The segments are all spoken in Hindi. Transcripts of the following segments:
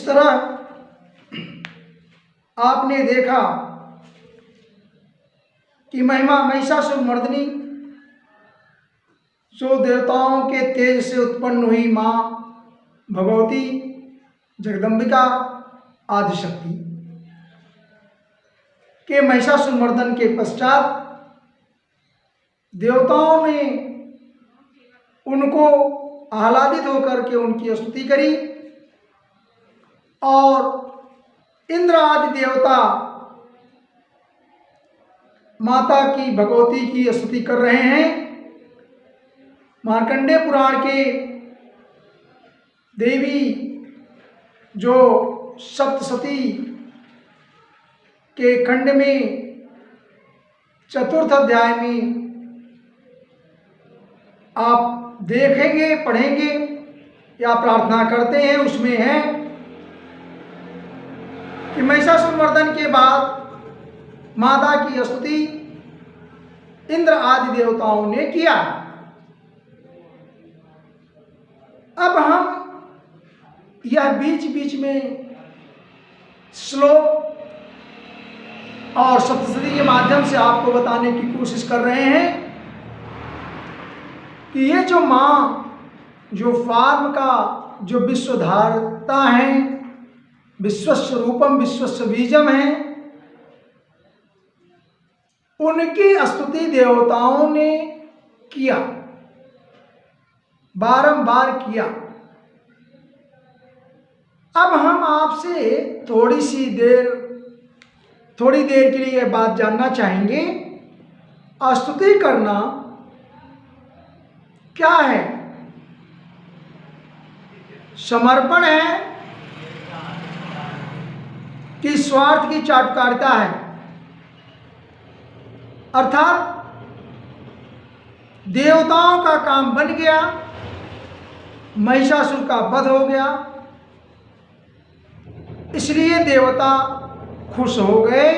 तरह आपने देखा कि महिमा महिषासुर मर्दिनी जो देवताओं के तेज से उत्पन्न हुई माँ भगवती जगदम्बिका आदिशक्ति के महिषासुर मर्दन के पश्चात देवताओं ने उनको आह्लादित होकर के उनकी स्तुति करी और इंद्र आदि देवता माता की भगवती की स्तुति कर रहे हैं। मार्कंडेय पुराण के देवी जो सप्तशती के खंड में चतुर्थ अध्याय में आप देखेंगे, पढ़ेंगे या प्रार्थना करते हैं, उसमें है कि महिषासुर मर्दन के बाद माता की स्तुति इंद्र आदि देवताओं ने किया। अब हम यह बीच बीच में श्लोक और सप्तशती के माध्यम से आपको बताने की कोशिश कर रहे हैं कि ये जो माँ जो फार्म का जो विश्वधारता है, विश्वस्य रूपम विश्वस्य बीजम है, उनकी स्तुति देवताओं ने किया, बारंबार किया। अब हम आपसे थोड़ी देर के लिए यह बात जानना चाहेंगे, स्तुति करना क्या है? समर्पण है कि स्वार्थ की चाटुकारिता है? अर्थात देवताओं का काम बन गया, महिषासुर का वध हो गया, इसलिए देवता खुश हो गए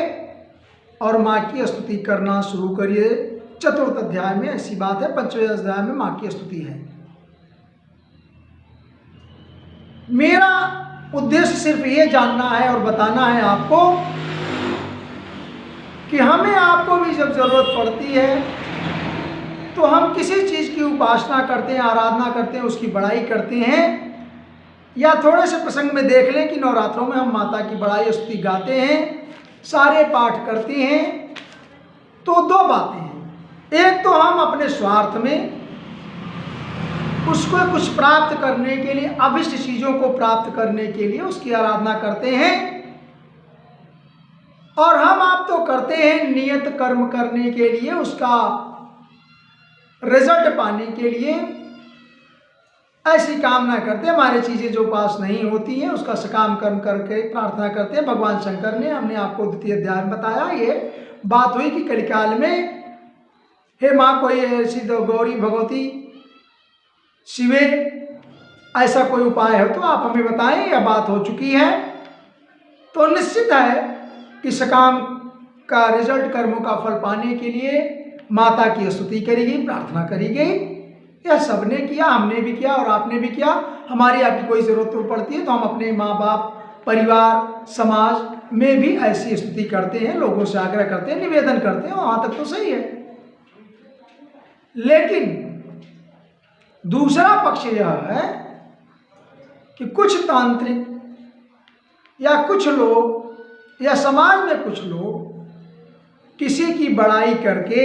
और माँ की स्तुति करना शुरू करिए। चतुर्थ अध्याय में ऐसी बात है, पंचवें अध्याय में माँ की स्तुति है। मेरा उद्देश्य सिर्फ ये जानना है और बताना है आपको कि हमें आपको भी जब जरूरत पड़ती है तो हम किसी चीज़ की उपासना करते हैं, आराधना करते हैं, उसकी बड़ाई करते हैं, या थोड़े से प्रसंग में देख लें कि नवरात्रों में हम माता की बड़ाई स्तुति गाते हैं, सारे पाठ करते हैं, तो दो बातें हैं। एक तो हम अपने स्वार्थ में उसको कुछ प्राप्त करने के लिए, अभिष्ट चीज़ों को प्राप्त करने के लिए उसकी आराधना करते हैं, और हम आप तो करते हैं नियत कर्म करने के लिए, उसका रिजल्ट पाने के लिए ऐसी कामना करते हैं। हमारी चीज़ें जो पास नहीं होती हैं उसका सकाम कर्म करके प्रार्थना करते हैं। भगवान शंकर ने, हमने आपको द्वितीय अध्याय में बताया, ये बात हुई कि कलिकाल में हे माँ कोई ऐसी गौरी भगवती शिवे ऐसा कोई उपाय हो तो आप हमें बताएं, यह बात हो चुकी है। तो निश्चित है कि सकाम का रिजल्ट, कर्मों का फल पाने के लिए माता की स्तुति करी गई, प्रार्थना करी गई। यह सबने किया, हमने भी किया और आपने भी किया। हमारी आपकी कोई ज़रूरत पड़ती है तो हम अपने माँ बाप, परिवार, समाज में भी ऐसी स्तुति करते हैं, लोगों से आग्रह करते हैं, निवेदन करते हैं, वहाँ तक तो सही है। लेकिन दूसरा पक्ष यह है कि कुछ तांत्रिक या कुछ लोग या समाज में कुछ लोग किसी की बड़ाई करके,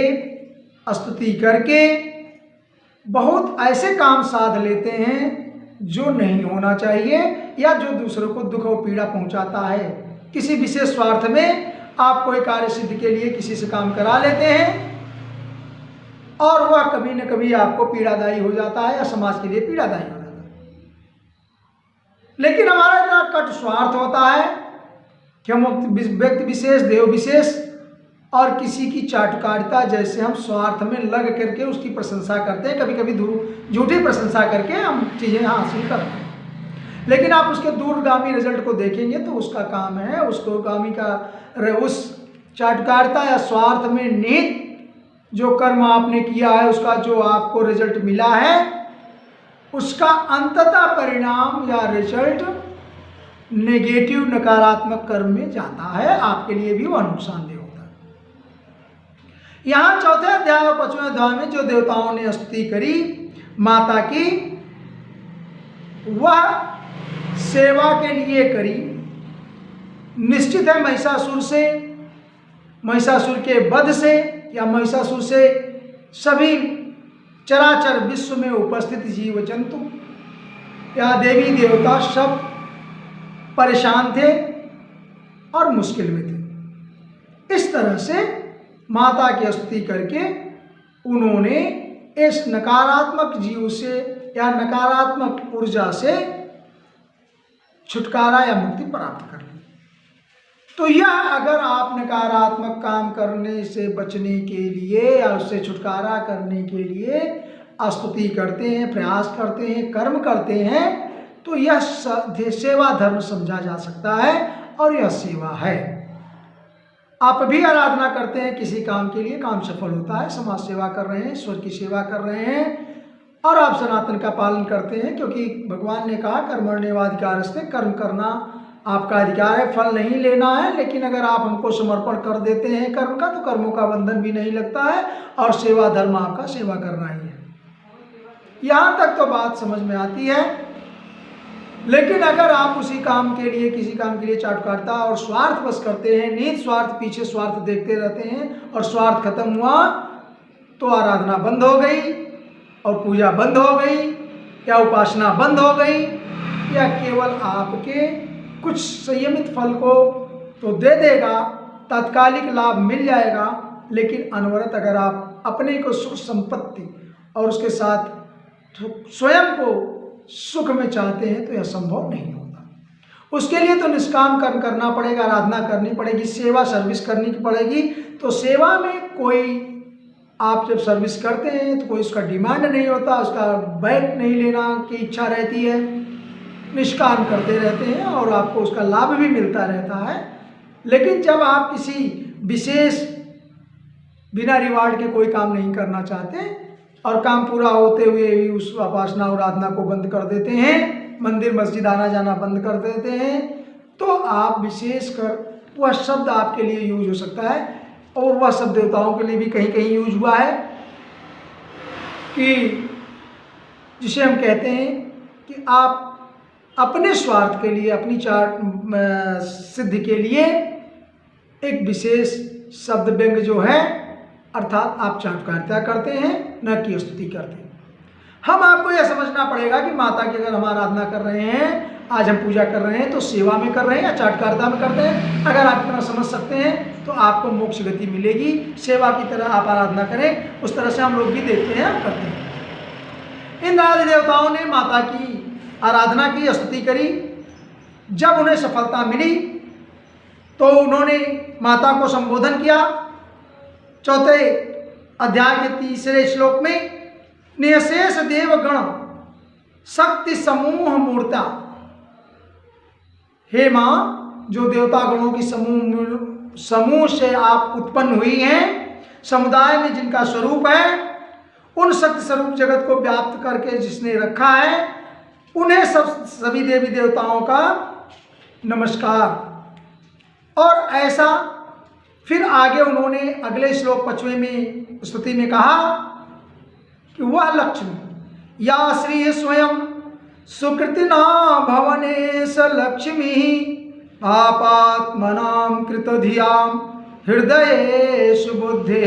स्तुति करके बहुत ऐसे काम साध लेते हैं जो नहीं होना चाहिए, या जो दूसरों को दुख और पीड़ा पहुंचाता है। किसी विशेष स्वार्थ में आप कोई कार्य सिद्ध के लिए किसी से काम करा लेते हैं और वह कभी न कभी आपको पीड़ादायी हो जाता है या समाज के लिए पीड़ादायी हो जाता है। लेकिन हमारा इतना कट स्वार्थ होता है कि हम व्यक्ति विशेष, देव विशेष और किसी की चाटुकारिता जैसे हम स्वार्थ में लग करके उसकी प्रशंसा करते हैं, कभी कभी झूठी प्रशंसा करके हम चीज़ें हासिल करते हैं। लेकिन आप उसके दूरगामी रिजल्ट को देखेंगे तो उसका काम है, उसको गामी का उस चाटुकारिता या स्वार्थ में निहित जो कर्म आपने किया है उसका जो आपको रिजल्ट मिला है, उसका अंततः परिणाम या रिजल्ट नेगेटिव नकारात्मक कर्म में जाता है, आपके लिए भी वह नुकसानदेह होता है। यहाँ चौथे अध्याय और 5वें अध्याय में जो देवताओं ने स्तुति करी माता की, वह सेवा के लिए करी। निश्चित है महिषासुर के वध से या महिषासुर से सभी चराचर विश्व में उपस्थित जीव जंतु या देवी देवता सब परेशान थे और मुश्किल में थे। इस तरह से माता की स्तुति करके उन्होंने इस नकारात्मक जीव से या नकारात्मक ऊर्जा से छुटकारा या मुक्ति प्राप्त कर ली। तो यह अगर आप नकारात्मक काम करने से बचने के लिए या उससे छुटकारा करने के लिए स्तुति करते हैं, प्रयास करते हैं, कर्म करते हैं, तो यह सेवा धर्म समझा जा सकता है और यह सेवा है। आप भी आराधना करते हैं किसी काम के लिए, काम सफल होता है, समाज सेवा कर रहे हैं, ईश्वर की सेवा कर रहे हैं और आप सनातन का पालन करते हैं, क्योंकि भगवान ने कहा कर्मण्येवाधिकारस्ते, कर्म करना आपका अधिकार है, फल नहीं लेना है। लेकिन अगर आप हमको समर्पण कर देते हैं कर्म का, तो कर्मों का बंधन भी नहीं लगता है और सेवा धर्म आपका सेवा करना ही है। यहाँ तक तो बात समझ में आती है। लेकिन अगर आप उसी काम के लिए, किसी काम के लिए चाटुकारिता और स्वार्थ बस करते हैं, निहित स्वार्थ पीछे स्वार्थ देखते रहते हैं और स्वार्थ खत्म हुआ तो आराधना बंद हो गई और पूजा बंद हो गई या उपासना बंद हो गई, या केवल आपके कुछ संयमित फल को तो दे देगा, तात्कालिक लाभ मिल जाएगा, लेकिन अनवरत अगर आप अपने को सुख संपत्ति और उसके साथ स्वयं को सुख में चाहते हैं तो यह संभव नहीं होता। उसके लिए तो निष्काम कर्म करना पड़ेगा, आराधना करनी पड़ेगी, सेवा सर्विस करनी पड़ेगी। तो सेवा में कोई, आप जब सर्विस करते हैं तो कोई उसका डिमांड नहीं होता, उसका बैक नहीं लेना की इच्छा रहती है, निष्काम करते रहते हैं और आपको उसका लाभ भी मिलता रहता है। लेकिन जब आप किसी विशेष बिना रिवार्ड के कोई काम नहीं करना चाहते और काम पूरा होते हुए भी उस उपासना और आराधना को बंद कर देते हैं, मंदिर मस्जिद आना जाना बंद कर देते हैं, तो आप विशेषकर वह शब्द आपके लिए यूज हो सकता है और वह शब्द देवताओं के लिए भी कहीं कहीं यूज हुआ है कि जिसे हम कहते हैं कि आप अपने स्वार्थ के लिए, अपनी सिद्धि के लिए एक विशेष शब्द व्यंग जो है, अर्थात आप चाटुकारिता करते हैं, न कि स्तुति करते हैं। हम आपको यह समझना पड़ेगा कि माता की अगर हम आराधना कर रहे हैं, आज हम पूजा कर रहे हैं, तो सेवा में कर रहे हैं या चाटुकारिता में करते हैं। अगर आप इतना समझ सकते हैं तो आपको मोक्ष गति मिलेगी। सेवा की तरह आप आराधना करें, उस तरह से हम लोग भी देखते हैं और करते हैं। इन आदि देवताओं ने माता की आराधना की, स्तुति करी। जब उन्हें सफलता मिली तो उन्होंने माता को संबोधन किया। चौथे अध्याय के 3 श्लोक में निशेष देवगण शक्ति समूह मूर्ता, हे माँ, जो देवता गणों की समूह से आप उत्पन्न हुई हैं, समुदाय में जिनका स्वरूप है, उन शक्ति स्वरूप जगत को व्याप्त करके जिसने रखा है, उन्हें सभी देवी देवताओं का नमस्कार। और ऐसा फिर आगे उन्होंने अगले श्लोक 5वें में स्तुति में कहा कि वह लक्ष्मी या श्री स्वयं सुकृतिना भवनेश लक्ष्मी पापात्मनां कृतधियां हृदय सुबुद्धे।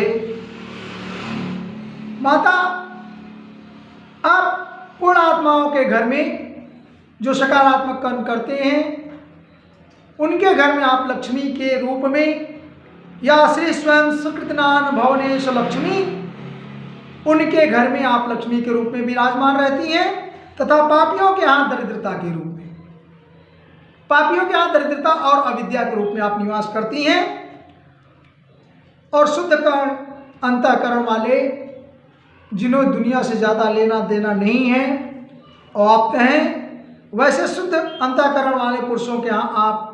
माता, आप पूर्ण आत्माओं के घर में जो सकारात्मक कर्म करते हैं, उनके घर में आप लक्ष्मी के रूप में, या श्री स्वयं सुकृतनान भवनेश लक्ष्मी, उनके घर में आप लक्ष्मी के रूप में विराजमान रहती हैं, तथा पापियों के यहाँ दरिद्रता के रूप में, पापियों के यहाँ दरिद्रता और अविद्या के रूप में आप निवास करती हैं। और शुद्ध कर्ण अंतःकरण वाले, जिन्हों दुनिया से ज़्यादा लेना देना नहीं है और आप हैं, वैसे शुद्ध अंतःकरण वाले पुरुषों के यहाँ आप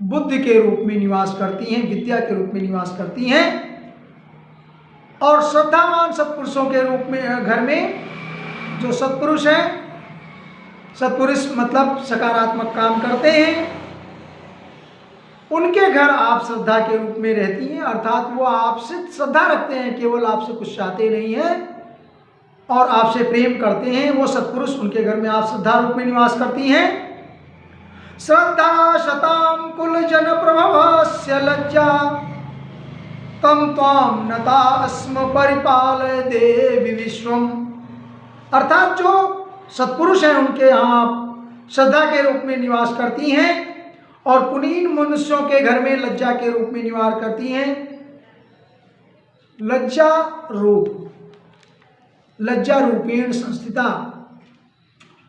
बुद्धि के रूप में निवास करती हैं, विद्या के रूप में निवास करती हैं। और श्रद्धावान सत्पुरुषों के रूप में घर में जो सत्पुरुष हैं, सत्पुरुष मतलब सकारात्मक काम करते हैं, उनके घर आप श्रद्धा के रूप में रहती हैं, अर्थात वो आपसे श्रद्धा रखते हैं, केवल आपसे कुछ चाहते नहीं हैं और आपसे प्रेम करते हैं। वो सत्पुरुष, उनके घर में आप श्रद्धा रूप में निवास करती हैं। श्रद्धा शताम कुल जन प्रभवस्य लज्जा तम त्वाम नता अस्म परिपाल देवी विश्वम। अर्थात जो सत्पुरुष हैं उनके यहाँ आप श्रद्धा के रूप में निवास करती हैं और पुनीन मनुष्यों के घर में लज्जा के रूप में निवास करती हैं। लज्जा रूप, लज्जा रूपेण संस्थिता।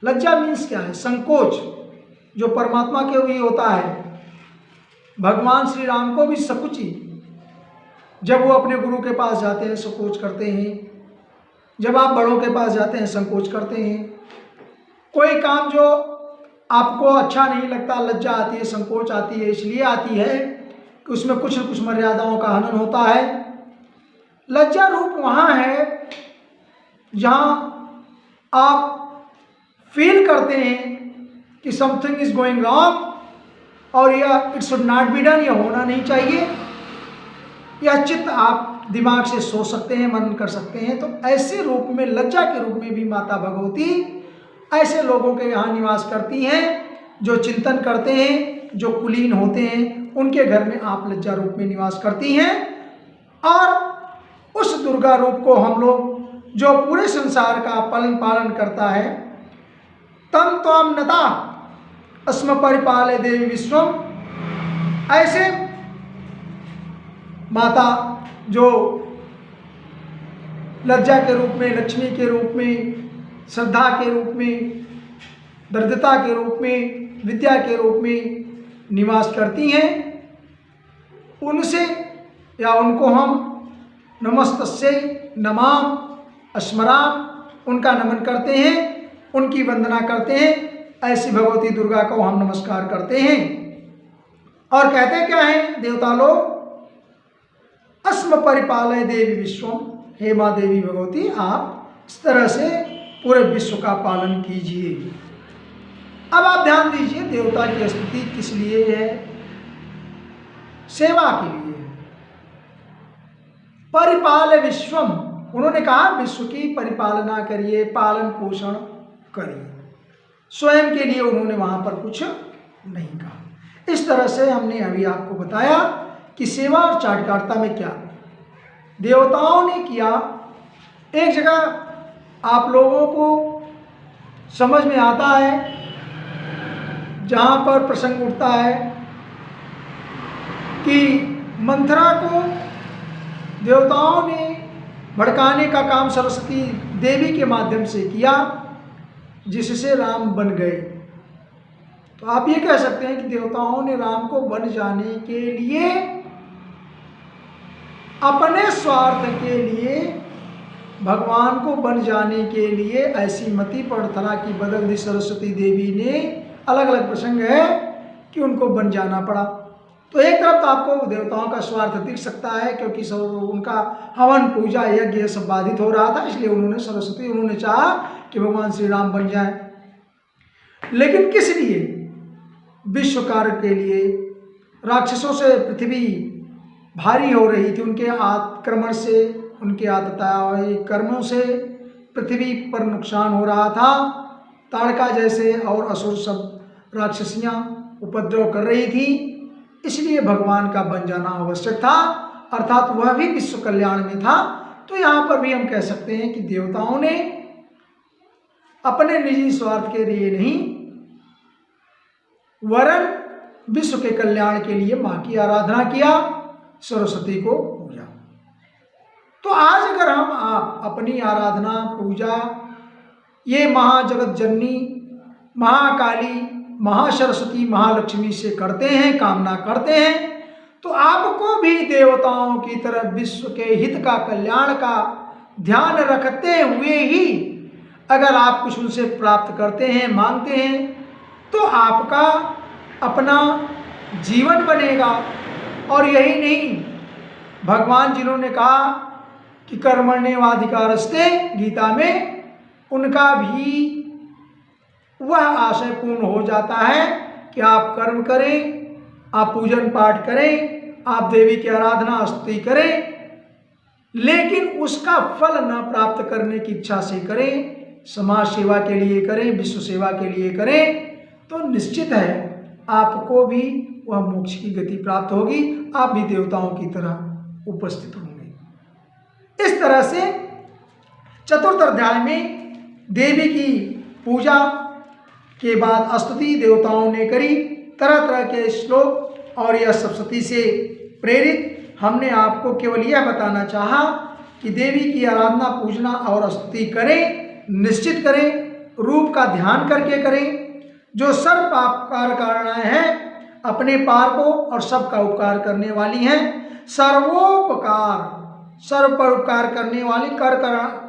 लज्जा मीन्स क्या है? संकोच, जो परमात्मा के भी होता है। भगवान श्री राम को भी सकुची, जब वो अपने गुरु के पास जाते हैं संकोच करते हैं, जब आप बड़ों के पास जाते हैं संकोच करते हैं। कोई काम जो आपको अच्छा नहीं लगता, लज्जा आती है, संकोच आती है, इसलिए आती है कि उसमें कुछ न कुछ मर्यादाओं का हनन होता है। लज्जा रूप वहाँ है जहाँ आप फील करते हैं कि समथिंग इज गोइंग रॉन्ग और यह it should not be done, यह होना नहीं चाहिए। यह चित्त आप दिमाग से सोच सकते हैं, मनन कर सकते हैं। तो ऐसे रूप में, लज्जा के रूप में भी माता भगवती ऐसे लोगों के यहाँ निवास करती हैं जो चिंतन करते हैं, जो कुलीन होते हैं, उनके घर में आप लज्जा रूप में निवास करती हैं। और उस दुर्गा रूप को हम लोग, जो पूरे संसार का पालन करता है, तम त्वाम नता अस्म परिपाले देवी विश्वम, ऐसे माता जो लज्जा के रूप में, लक्ष्मी के रूप में, श्रद्धा के रूप में, दृढ़ता के रूप में, विद्या के रूप में निवास करती हैं, उनसे या उनको हम नमस्तस्यै नमाम स्मराम, उनका नमन करते हैं, उनकी वंदना करते हैं। ऐसी भगवती दुर्गा को हम नमस्कार करते हैं। और कहते क्या हैं देवता लोग? अस्म परिपालय देवी विश्वम, हे माँ देवी भगवती, आप इस तरह से पूरे विश्व का पालन कीजिए। अब आप ध्यान दीजिए, देवता की स्तुति किस लिए है? सेवा के लिए। परिपाल विश्वम, उन्होंने कहा विश्व की परिपालना करिए, पालन पोषण करिए। स्वयं के लिए उन्होंने वहां पर कुछ नहीं कहा। इस तरह से हमने अभी आपको बताया कि सेवा और चाटकारिता में क्या देवताओं ने किया। एक जगह आप लोगों को समझ में आता है, जहाँ पर प्रसंग उठता है कि मंथरा को देवताओं ने भड़काने का काम सरस्वती देवी के माध्यम से किया, जिससे राम बन गए। तो आप ये कह सकते हैं कि देवताओं ने राम को बन जाने के लिए, अपने स्वार्थ के लिए, भगवान को बन जाने के लिए ऐसी मति पड़थला की बदल दी सरस्वती देवी ने। अलग अलग प्रसंग है कि उनको बन जाना पड़ा। तो एक तरफ तो आपको देवताओं का स्वार्थ दिख सकता है, क्योंकि उनका हवन पूजा यज्ञ ये सब बाधित हो रहा था, इसलिए उन्होंने चाहा कि भगवान श्री राम बन जाए। लेकिन किस लिए? विश्व कार्य के लिए। राक्षसों से पृथ्वी भारी हो रही थी, उनके आक्रमण से, उनके आतताई कर्मों से पृथ्वी पर नुकसान हो रहा था। ताड़का जैसे और असुर सब राक्षसियाँ उपद्रव कर रही थी, इसलिए भगवान का बन जाना आवश्यक था, अर्थात वह भी विश्व कल्याण में था। तो यहाँ पर भी हम कह सकते हैं कि देवताओं ने अपने निजी स्वार्थ के लिए नहीं, वरन विश्व के कल्याण के लिए माँ की आराधना किया, सरस्वती को पूजा। तो आज अगर हम आप अपनी आराधना पूजा ये महाजगत जननी, महाकाली, महासरस्वती, महालक्ष्मी से करते हैं, कामना करते हैं, तो आपको भी देवताओं की तरह विश्व के हित का, कल्याण का ध्यान रखते हुए ही अगर आप कुछ उनसे प्राप्त करते हैं, मांगते हैं, तो आपका अपना जीवन बनेगा। और यही नहीं, भगवान जिन्होंने कहा कि कर्मण्येवाधिकारस्ते गीता में, उनका भी वह आशय पूर्ण हो जाता है कि आप कर्म करें, आप पूजन पाठ करें, आप देवी की आराधना स्तुति करें, लेकिन उसका फल न प्राप्त करने की इच्छा से करें, समाज सेवा के लिए करें, विश्व सेवा के लिए करें, तो निश्चित है आपको भी वह मोक्ष की गति प्राप्त होगी, आप भी देवताओं की तरह उपस्थित होंगे। इस तरह से चतुर्थ अध्याय में देवी की पूजा के बाद स्तुति देवताओं ने करी, तरह तरह के श्लोक, और यह सप्तशती से प्रेरित हमने आपको केवल यह बताना चाहा कि देवी की आराधना, पूजना और स्तुति करें, निश्चित करें, रूप का ध्यान करके करें। जो सर्व पापकार कारणाएं हैं अपने पार को और सबका उपकार करने वाली हैं, सर्वोपकार, सर्व पर उपकार करने वाली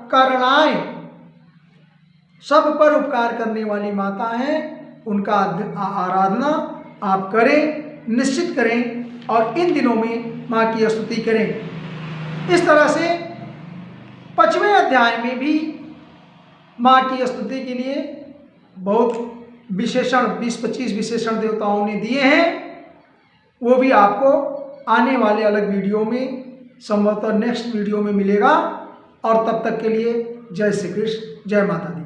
कारणाएं, सब पर उपकार करने वाली माता हैं, उनका आराधना आप करें, निश्चित करें, और इन दिनों में माँ की स्तुति करें। इस तरह से 5वें अध्याय में भी माँ की स्तुति के लिए बहुत विशेषण, 20-25 विशेषण देवताओं ने दिए हैं। वो भी आपको आने वाले अलग वीडियो में, संभवतः नेक्स्ट वीडियो में मिलेगा। और तब तक के लिए जय श्री कृष्ण, जय माता दी।